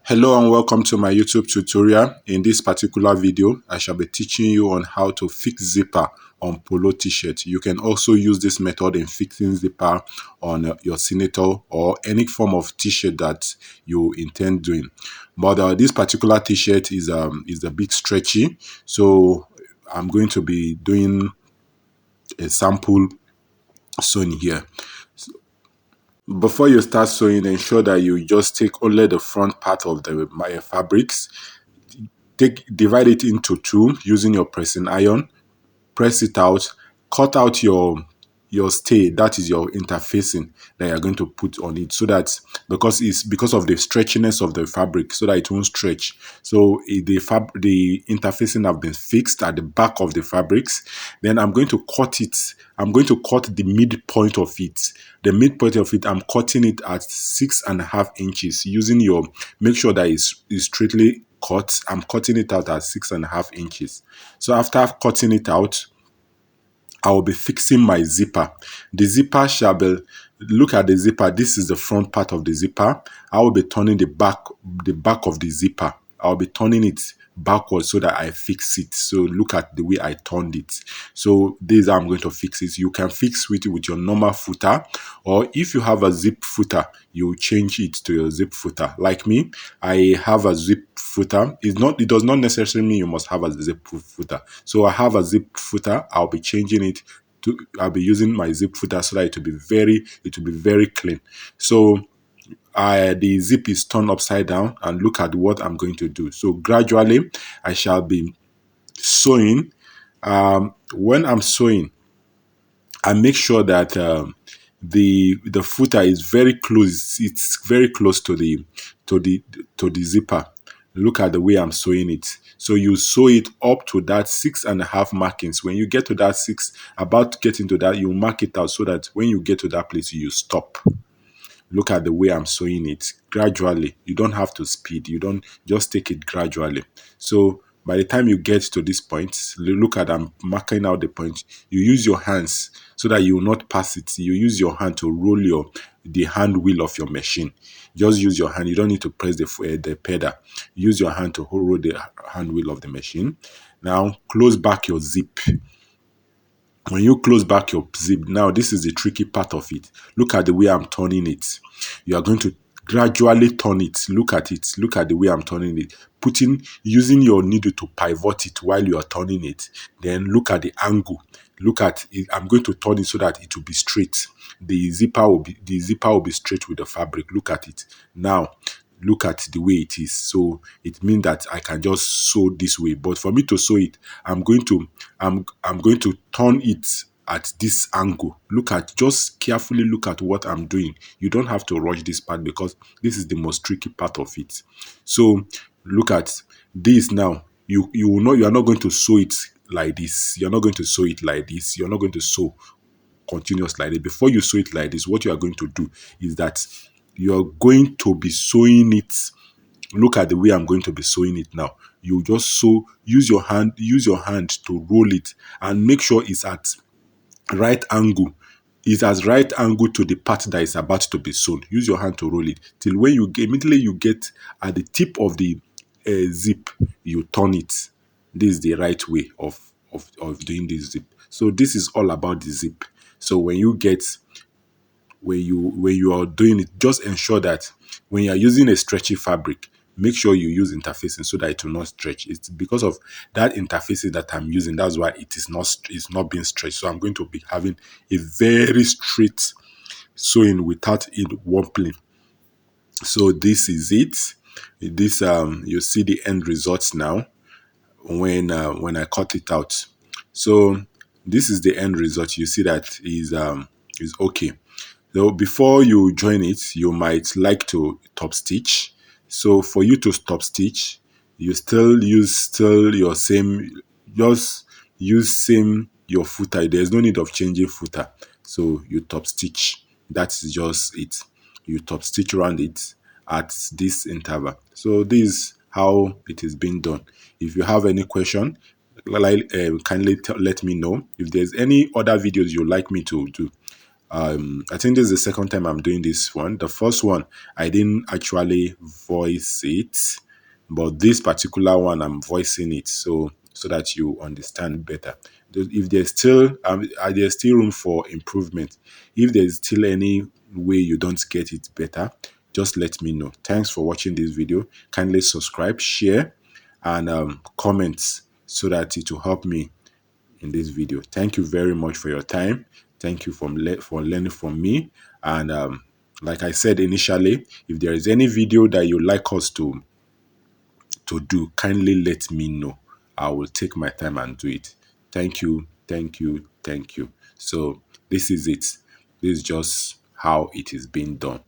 Hello and welcome to my YouTube tutorial. In this particular video, I shall be teaching you on how to fix zipper on Polo T-shirt. You can also use this method in fixing zipper on your senator or any form of T-shirt that you intend doing. But this particular T-shirt is a bit stretchy, so I'm going to be doing a sample sewing here. Before you start sewing, ensure that you just take only the front part of the fabrics. Divide it into two using your pressing iron. Press it out. Cut out your stay, that is your interfacing that you're going to put on it, so that because of the stretchiness of the fabric, so that it won't stretch. So the interfacing have been fixed at the back of the fabrics. Then I'm going to cut it. I'm going to cut the midpoint of it. The midpoint of it, I'm cutting it at 6.5 inches using your, make sure that it's straightly cut. I'm cutting it out at 6.5 inches. So after cutting it out, I will be fixing my zipper. The zipper shall be, look at the zipper. This is the front part of the zipper. I will be turning the back of the zipper. I will be turning it backwards so that I fix it. So look at the way I turned it. So this is how I'm going to fix it. You can fix it with your normal footer, or if you have a zip footer, you change it to your zip footer. Like me, I have a zip footer. It does not necessarily mean you must have a zip footer. So I have a zip footer. I'll be changing it to, I'll be using my zip footer so that it will be very clean. So the zip is turned upside down, and look at what I'm going to do. So gradually I shall be sewing. When I'm sewing, I make sure that the footer is very close. It's very close to the zipper. Look at the way I'm sewing it. So you sew it up to that 6.5 markings. When you get to that about getting to that, you mark it out so that when you get to that place, you stop. Look at the way I'm sewing it gradually. You don't have to speed. You don't, just take it gradually. So by the time you get to this point, look at, I'm marking out the point. You use your hands so that you will not pass it. You use your hand to roll the hand wheel of your machine. Just use your hand. You don't need to press the pedal. Use your hand to roll the hand wheel of the machine. Now close back your zip. When you close back your zip, now this is the tricky part of it. Look at the way I'm turning it. You are going to gradually turn it. Look at it. Look at the way I'm turning it. Using your needle to pivot it while you are turning it. Then look at the angle. Look at it. I'm going to turn it so that it will be straight. The zipper will be straight with the fabric. Look at it. Now look at the way it is. So it means that I can just sew this way, but for me to sew it, I'm going to turn it at this angle. Just carefully look at what I'm doing. You don't have to rush this part because this is the most tricky part of it. So look at this now. You will know you are not going to sew it like this. You're not going to sew it like this. You're not going to sew continuous like this. Before you sew it like this, what you are going to do is that you're going to be sewing it. Look at the way I'm going to be sewing it now. You just sew, use your hand to roll it and make sure it's at right angle. It's as right angle to the part that is about to be sewn. Use your hand to roll it till when immediately you get at the tip of the zip, you turn it. This is the right way of doing this zip. So this is all about the zip. So when you are doing it, just ensure that when you are using a stretchy fabric, make sure you use interfacing so that it will not stretch. It's because of that interfacing that I'm using, that's why it's not being stretched. So I'm going to be having a very straight sewing without it wobbling. So this is it. This you see the end results now when I cut it out. So this is the end result. You see that is okay. So before you join it, you might like to top stitch. So for you to top stitch, you still use your same, just use same your footer. There's no need of changing footer. So you top stitch. That's just it. You top stitch around it at this interval. So this is how it is being done. If you have any question, kindly let me know. If there's any other videos you'd like me to do, I think this is the second time I'm doing this one. The first one, I didn't actually voice it, but this particular one, I'm voicing it so that you understand better. If there's still room for improvement. If there's still any way you don't get it better, just let me know. Thanks for watching this video. Kindly subscribe, share, and comment so that it will help me in this video. Thank you very much for your time. Thank you for learning from me. And like I said initially, if there is any video that you like us to do, kindly let me know. I will take my time and do it. Thank you, thank you, thank you. So this is it. This is just how it is being done.